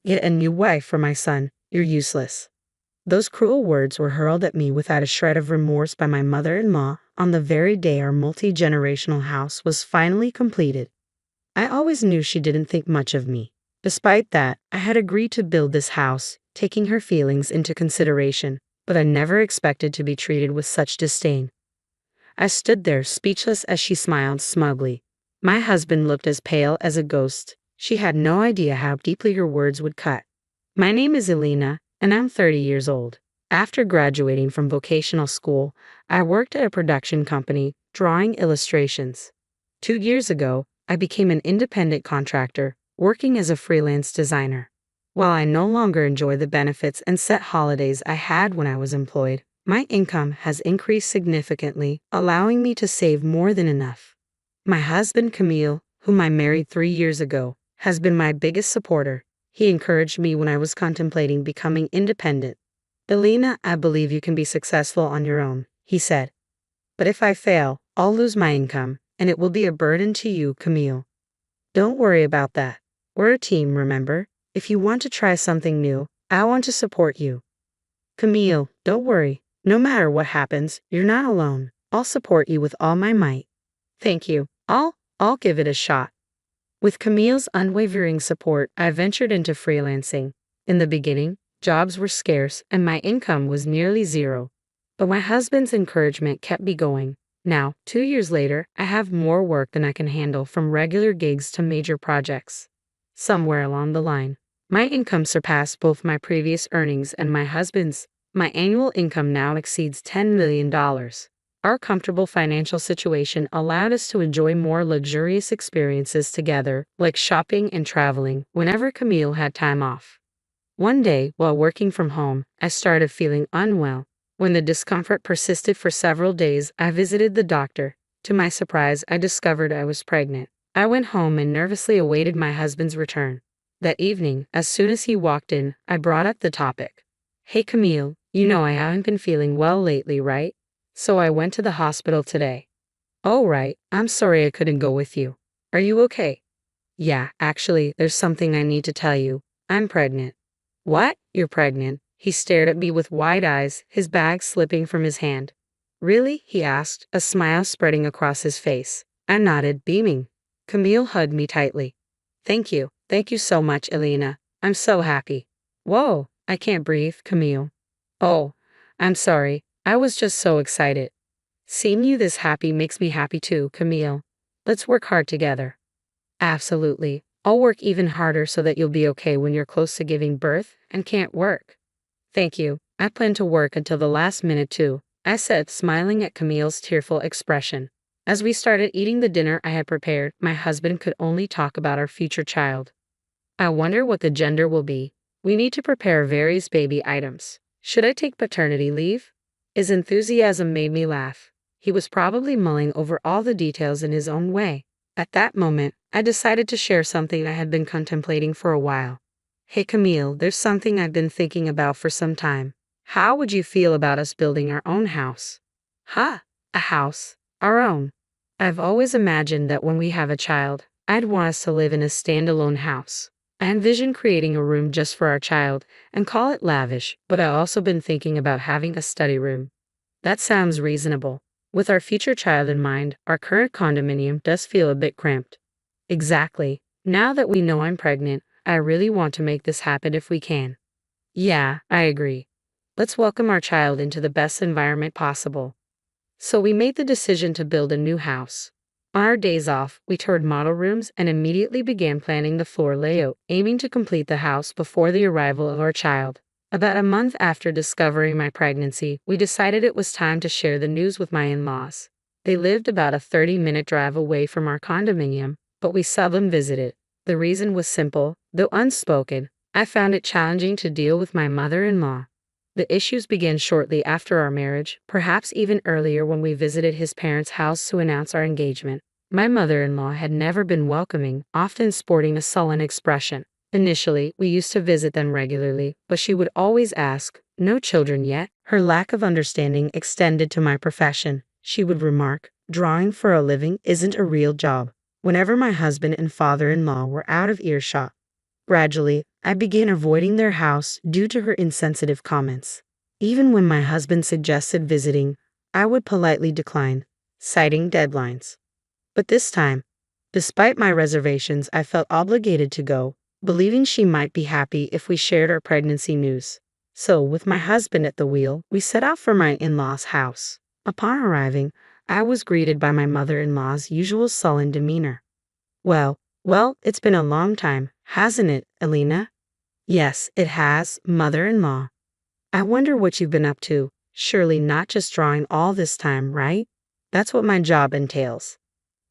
Get a new wife for my son. You're useless. Those cruel words were hurled at me without a shred of remorse by my mother-in-law on the very day our multi-generational house was finally completed. I always knew she didn't think much of me. Despite that, I had agreed to build this house, taking her feelings into consideration, but I never expected to be treated with such disdain. I stood there speechless as she smiled smugly. My husband looked as pale as a ghost. She had no idea how deeply her words would cut. My name is Elena, and I'm 30 years old. After graduating from vocational school, I worked at a production company, drawing illustrations. 2 years ago, I became an independent contractor, working as a freelance designer. While I no longer enjoy the benefits and set holidays I had when I was employed, my income has increased significantly, allowing me to save more than enough. My husband Camille, whom I married 3 years ago, has been my biggest supporter. He encouraged me when I was contemplating becoming independent. Elena, I believe you can be successful on your own, he said. But if I fail, I'll lose my income, and it will be a burden to you, Camille. Don't worry about that. We're a team, remember? If you want to try something new, I want to support you. Camille, don't worry. No matter what happens, you're not alone. I'll support you with all my might. Thank you. I'll give it a shot. With Camille's unwavering support, I ventured into freelancing. In the beginning, jobs were scarce and my income was nearly zero. But my husband's encouragement kept me going. Now, 2 years later, I have more work than I can handle, from regular gigs to major projects. Somewhere along the line, my income surpassed both my previous earnings and my husband's. My annual income now exceeds $10 million. Our comfortable financial situation allowed us to enjoy more luxurious experiences together, like shopping and traveling, whenever Camille had time off. One day, while working from home, I started feeling unwell. When the discomfort persisted for several days, I visited the doctor. To my surprise, I discovered I was pregnant. I went home and nervously awaited my husband's return. That evening, as soon as he walked in, I brought up the topic. Hey Camille, you know I haven't been feeling well lately, right? So I went to the hospital today. Oh right, I'm sorry I couldn't go with you. Are you okay? Yeah, actually, there's something I need to tell you. I'm pregnant. What? You're pregnant? He stared at me with wide eyes, his bag slipping from his hand. Really? He asked, a smile spreading across his face. I nodded, beaming. Camille hugged me tightly. Thank you. Thank you so much, Elena. I'm so happy. Whoa, I can't breathe, Camille. Oh, I'm sorry. I was just so excited. Seeing you this happy makes me happy too, Camille. Let's work hard together. Absolutely. I'll work even harder so that you'll be okay when you're close to giving birth and can't work. Thank you. I plan to work until the last minute too, I said, smiling at Camille's tearful expression. As we started eating the dinner I had prepared, my husband could only talk about our future child. I wonder what the gender will be. We need to prepare various baby items. Should I take paternity leave? His enthusiasm made me laugh. He was probably mulling over all the details in his own way. At that moment, I decided to share something I had been contemplating for a while. Hey Camille, there's something I've been thinking about for some time. How would you feel about us building our own house? Huh? A house? Our own? I've always imagined that when we have a child, I'd want us to live in a standalone house. I envision creating a room just for our child and call it lavish, but I've also been thinking about having a study room. That sounds reasonable. With our future child in mind, our current condominium does feel a bit cramped. Exactly. Now that we know I'm pregnant, I really want to make this happen if we can. Yeah, I agree. Let's welcome our child into the best environment possible. So we made the decision to build a new house. On our days off, we toured model rooms and immediately began planning the floor layout, aiming to complete the house before the arrival of our child. About a month after discovering my pregnancy, we decided it was time to share the news with my in-laws. They lived about a 30-minute drive away from our condominium, but we seldom visited. The reason was simple, though unspoken. I found it challenging to deal with my mother-in-law. The issues began shortly after our marriage, perhaps even earlier when we visited his parents' house to announce our engagement. My mother-in-law had never been welcoming, often sporting a sullen expression. Initially, we used to visit them regularly, but she would always ask, "No children yet?" Her lack of understanding extended to my profession. She would remark, "Drawing for a living isn't a real job," whenever my husband and father-in-law were out of earshot. Gradually, I began avoiding their house due to her insensitive comments. Even when my husband suggested visiting, I would politely decline, citing deadlines. But this time, despite my reservations, I felt obligated to go, believing she might be happy if we shared our pregnancy news. So, with my husband at the wheel, we set out for my in-laws' house. Upon arriving, I was greeted by my mother-in-law's usual sullen demeanor. Well, it's been a long time, hasn't it, Elena? Yes, it has, mother-in-law. I wonder what you've been up to. Surely not just drawing all this time, right? That's what my job entails.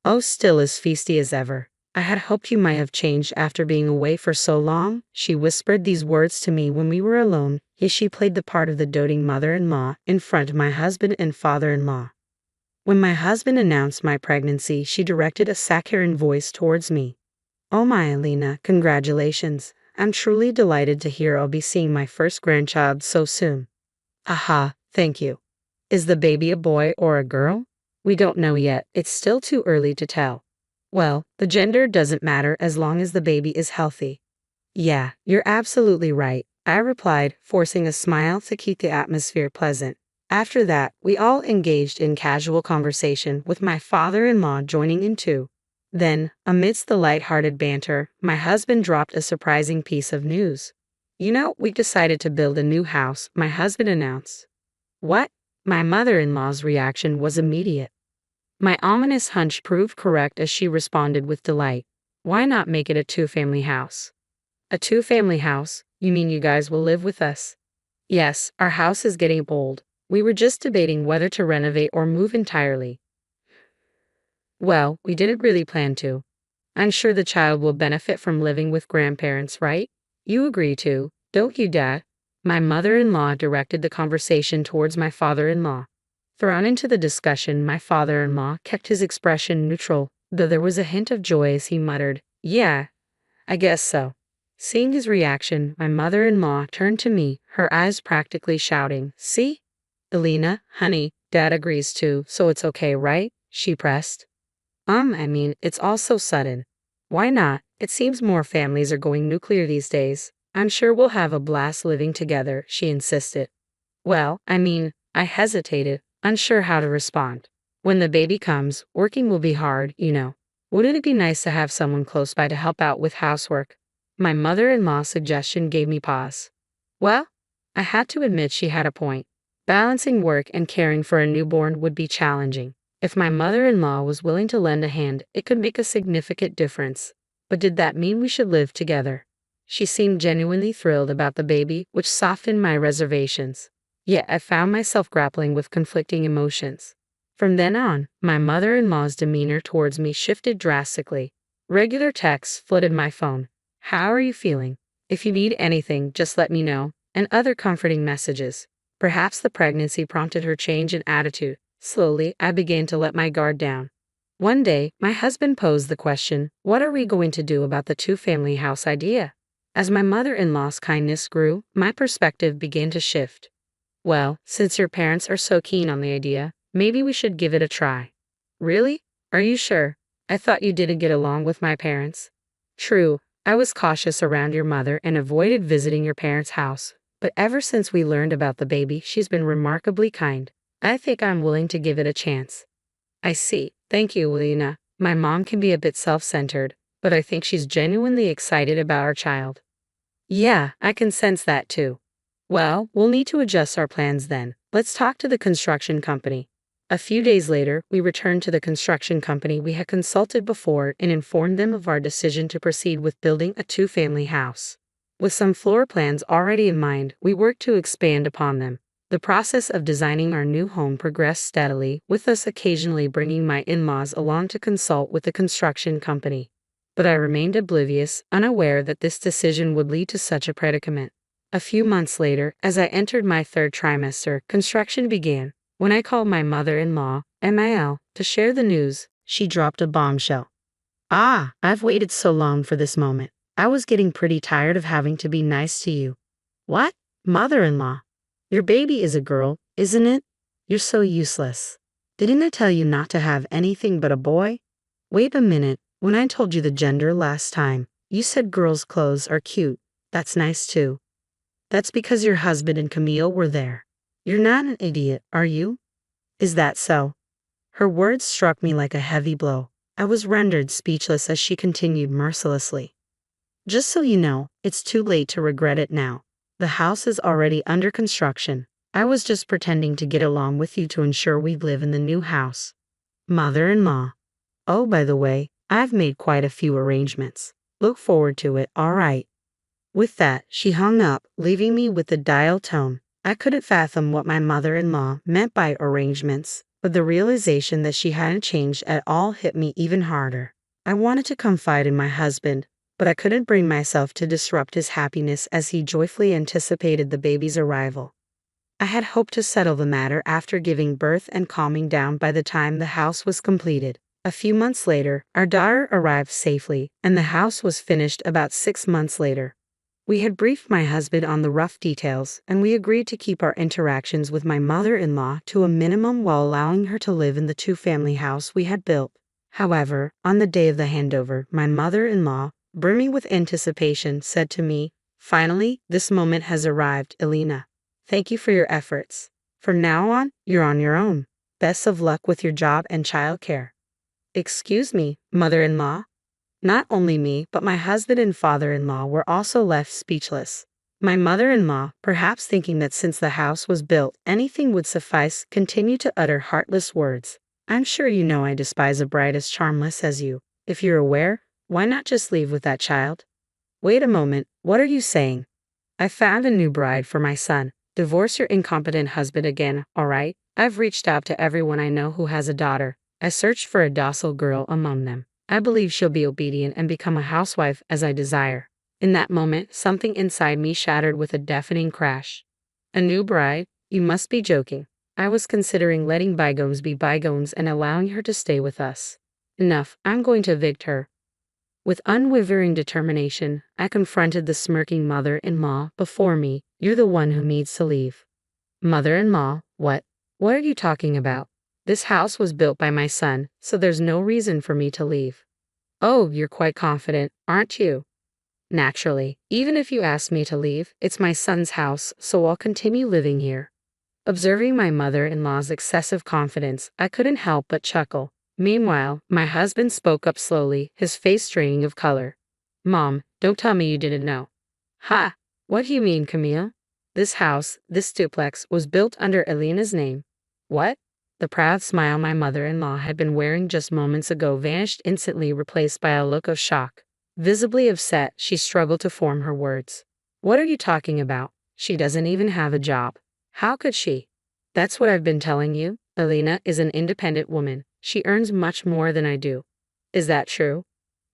Oh, still as feisty as ever. I had hoped you might have changed after being away for so long. She whispered these words to me when we were alone, yet she played the part of the doting mother-in-law in front of my husband and father-in-law. When my husband announced my pregnancy, she directed a saccharine voice towards me. Oh my Elena, congratulations. I'm truly delighted to hear I'll be seeing my first grandchild so soon. Aha, thank you. Is the baby a boy or a girl? We don't know yet, it's still too early to tell. Well, the gender doesn't matter as long as the baby is healthy. Yeah, you're absolutely right, I replied, forcing a smile to keep the atmosphere pleasant. After that, we all engaged in casual conversation, with my father-in-law joining in too. Then, amidst the light-hearted banter, my husband dropped a surprising piece of news. You know, we decided to build a new house, my husband announced. What? My mother-in-law's reaction was immediate. My ominous hunch proved correct as she responded with delight. Why not make it a two-family house? A two-family house? You mean you guys will live with us? Yes, our house is getting old. We were just debating whether to renovate or move entirely. Well, we didn't really plan to. I'm sure the child will benefit from living with grandparents, right? You agree too, don't you, Dad? My mother-in-law directed the conversation towards my father-in-law. Thrown into the discussion, my father-in-law kept his expression neutral, though there was a hint of joy as he muttered, Yeah, I guess so. Seeing his reaction, my mother-in-law turned to me, her eyes practically shouting, See? Elena, honey, Dad agrees too, so it's okay, right? She pressed. It's all so sudden. Why not? It seems more families are going nuclear these days. I'm sure we'll have a blast living together, she insisted. I hesitated, unsure how to respond. When the baby comes, working will be hard, you know. Wouldn't it be nice to have someone close by to help out with housework? My mother-in-law's suggestion gave me pause. Well, I had to admit she had a point. Balancing work and caring for a newborn would be challenging. If my mother-in-law was willing to lend a hand, it could make a significant difference. But did that mean we should live together? She seemed genuinely thrilled about the baby, which softened my reservations. Yet I found myself grappling with conflicting emotions. From then on, my mother-in-law's demeanor towards me shifted drastically. Regular texts flooded my phone. How are you feeling? If you need anything, just let me know. And other comforting messages. Perhaps the pregnancy prompted her change in attitude. Slowly, I began to let my guard down. One day, my husband posed the question, what are we going to do about the two-family house idea? As my mother-in-law's kindness grew, my perspective began to shift. Well, since your parents are so keen on the idea, maybe we should give it a try. Really? Are you sure? I thought you didn't get along with my parents. True, I was cautious around your mother and avoided visiting your parents' house, but ever since we learned about the baby, she's been remarkably kind. I think I'm willing to give it a chance. I see. Thank you, Lena. My mom can be a bit self-centered, but I think she's genuinely excited about our child. Yeah, I can sense that too. Well, we'll need to adjust our plans then. Let's talk to the construction company. A few days later, we returned to the construction company we had consulted before and informed them of our decision to proceed with building a two-family house. With some floor plans already in mind, we worked to expand upon them. The process of designing our new home progressed steadily, with us occasionally bringing my in-laws along to consult with the construction company. But I remained oblivious, unaware that this decision would lead to such a predicament. A few months later, as I entered my third trimester, construction began. When I called my mother-in-law, Mil, to share the news, she dropped a bombshell. I've waited so long for this moment. I was getting pretty tired of having to be nice to you. What? Mother-in-law? Your baby is a girl, isn't it? You're so useless. Didn't I tell you not to have anything but a boy? Wait a minute, when I told you the gender last time, you said girls' clothes are cute. That's nice too. That's because your husband and Camille were there. You're not an idiot, are you? Is that so? Her words struck me like a heavy blow. I was rendered speechless as she continued mercilessly. Just so you know, it's too late to regret it now. The house is already under construction. I was just pretending to get along with you to ensure we'd live in the new house. Mother-in-law. Oh, by the way, I've made quite a few arrangements. Look forward to it, all right. With that, she hung up, leaving me with the dial tone. I couldn't fathom what my mother-in-law meant by arrangements, but the realization that she hadn't changed at all hit me even harder. I wanted to confide in my husband, but I couldn't bring myself to disrupt his happiness as he joyfully anticipated the baby's arrival. I had hoped to settle the matter after giving birth and calming down by the time the house was completed. A few months later, our daughter arrived safely, and the house was finished about 6 months later. We had briefed my husband on the rough details, and we agreed to keep our interactions with my mother-in-law to a minimum while allowing her to live in the two-family house we had built. However, on the day of the handover, my mother-in-law, brimming with anticipation, said to me, "Finally, this moment has arrived, Elena. Thank you for your efforts. From now on, you're on your own. Best of luck with your job and childcare." Excuse me, mother-in-law? Not only me, but my husband and father-in-law were also left speechless. My mother-in-law, perhaps thinking that since the house was built, anything would suffice, continued to utter heartless words. "I'm sure you know I despise a bride as charmless as you. If you're aware, why not just leave with that child?" Wait a moment, what are you saying? I found a new bride for my son. Divorce your incompetent husband again, all right? I've reached out to everyone I know who has a daughter. I searched for a docile girl among them. I believe she'll be obedient and become a housewife as I desire. In that moment, something inside me shattered with a deafening crash. A new bride? You must be joking. I was considering letting bygones be bygones and allowing her to stay with us. Enough, I'm going to evict her. With unwavering determination, I confronted the smirking mother-in-law before me. You're the one who needs to leave. Mother-in-law, what? What are you talking about? This house was built by my son, so there's no reason for me to leave. Oh, you're quite confident, aren't you? Naturally, even if you ask me to leave, it's my son's house, so I'll continue living here. Observing my mother-in-law's excessive confidence, I couldn't help but chuckle. Meanwhile, my husband spoke up slowly, his face straining of color. Mom, don't tell me you didn't know. Ha! What do you mean, Camille? This house, this duplex, was built under Elena's name. What? The proud smile my mother-in-law had been wearing just moments ago vanished instantly, replaced by a look of shock. Visibly upset, she struggled to form her words. What are you talking about? She doesn't even have a job. How could she? That's what I've been telling you. Elena is an independent woman. She earns much more than I do. Is that true?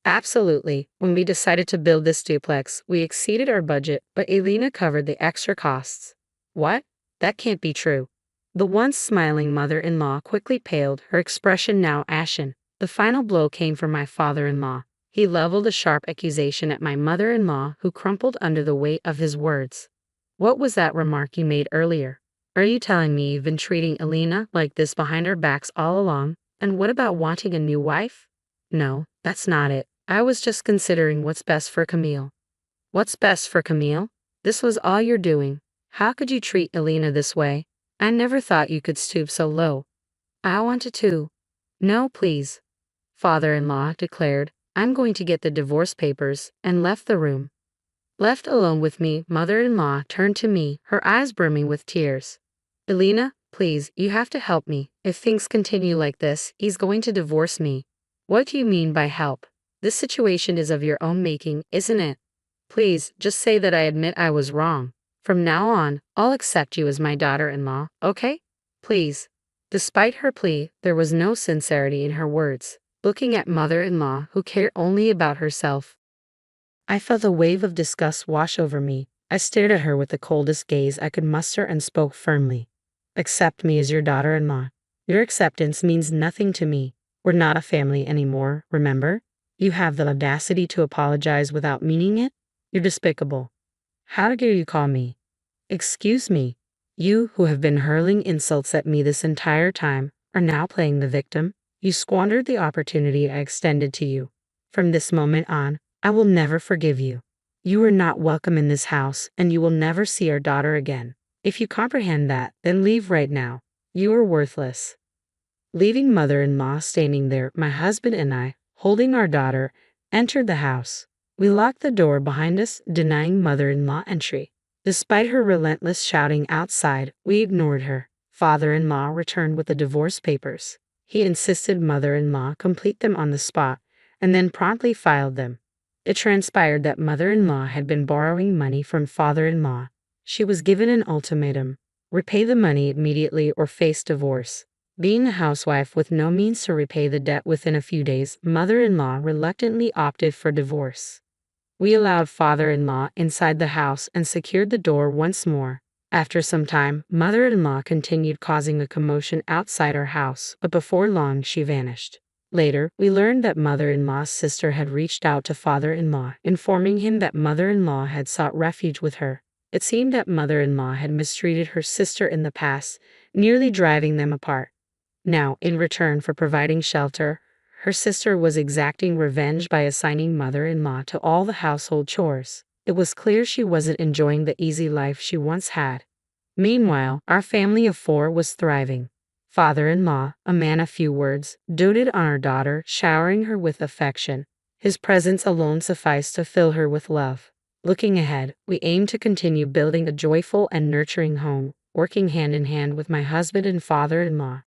Absolutely. When we decided to build this duplex, we exceeded our budget, but Elena covered the extra costs. What? That can't be true. The once smiling mother-in-law quickly paled, her expression now ashen. The final blow came from my father-in-law. He leveled a sharp accusation at my mother-in-law, who crumpled under the weight of his words. What was that remark you made earlier? Are you telling me you've been treating Elena like this behind our backs all along? And what about wanting a new wife? No, that's not it. I was just considering what's best for Camille. What's best for Camille? This was all you're doing. How could you treat Elena this way? I never thought you could stoop so low. I wanted to. No, please. Father-in-law declared, I'm going to get the divorce papers, and left the room. Left alone with me, mother-in-law turned to me, her eyes brimming with tears. Elena, please, you have to help me. If things continue like this, he's going to divorce me. What do you mean by help? This situation is of your own making, isn't it? Please, just say that I admit I was wrong. From now on, I'll accept you as my daughter-in-law, okay? Please. Despite her plea, there was no sincerity in her words. Looking at mother-in-law who cared only about herself, I felt a wave of disgust wash over me. I stared at her with the coldest gaze I could muster and spoke firmly. Accept me as your daughter-in-law. Your acceptance means nothing to me. We're not a family anymore, remember? You have the audacity to apologize without meaning it? You're despicable. How dare you call me? Excuse me. You, who have been hurling insults at me this entire time, are now playing the victim. You squandered the opportunity I extended to you. From this moment on, I will never forgive you. You are not welcome in this house, and you will never see our daughter again. If you comprehend that, then leave right now. You are worthless." Leaving mother-in-law standing there, my husband and I, holding our daughter, entered the house. We locked the door behind us, denying mother-in-law entry. Despite her relentless shouting outside, we ignored her. Father-in-law returned with the divorce papers. He insisted mother-in-law complete them on the spot, and then promptly filed them. It transpired that mother-in-law had been borrowing money from father-in-law. She was given an ultimatum: repay the money immediately or face divorce. Being a housewife with no means to repay the debt within a few days, mother-in-law reluctantly opted for divorce. We allowed father-in-law inside the house and secured the door once more. After some time, mother-in-law continued causing a commotion outside our house, but before long she vanished. Later, we learned that mother-in-law's sister had reached out to father-in-law, informing him that mother-in-law had sought refuge with her. It seemed that mother-in-law had mistreated her sister in the past, nearly driving them apart. Now, in return for providing shelter, her sister was exacting revenge by assigning mother-in-law to all the household chores. It was clear she wasn't enjoying the easy life she once had. Meanwhile, our family of 4 was thriving. Father-in-law, a man of few words, doted on our daughter, showering her with affection. His presence alone sufficed to fill her with love. Looking ahead, we aim to continue building a joyful and nurturing home, working hand in hand with my husband and father-in-law.